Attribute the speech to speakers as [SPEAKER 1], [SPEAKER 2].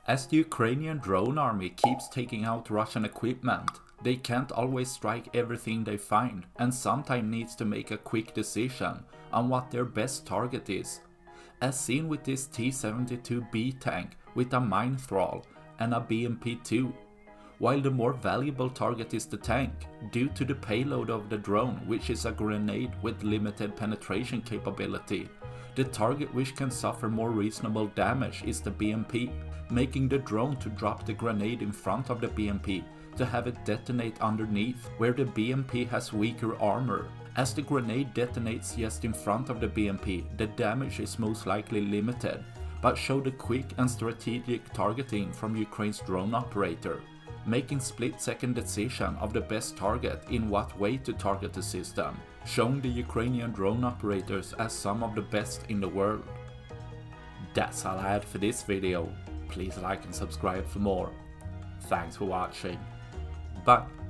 [SPEAKER 1] As the Ukrainian drone army keeps taking out Russian equipment, they can't always strike everything they find and sometimes needs to make a quick decision on what their best target is. As seen with this T-72B tank with a mine thrall and a BMP-2. While the more valuable target is the tank, due to the payload of the drone, which is a grenade with limited penetration capability, the target which can suffer more reasonable damage is the BMP, making the drone to drop the grenade in front of the BMP to have it detonate underneath, where the BMP has weaker armor. As the grenade detonates just in front of the BMP, the damage is most likely limited, but show the quick and strategic targeting from Ukraine's drone operator, making split-second decision of the best target in what way to target the system, showing the Ukrainian drone operators as some of the best in the world. That's all I had for this video. Please like and subscribe for more. Thanks for watching. Bye.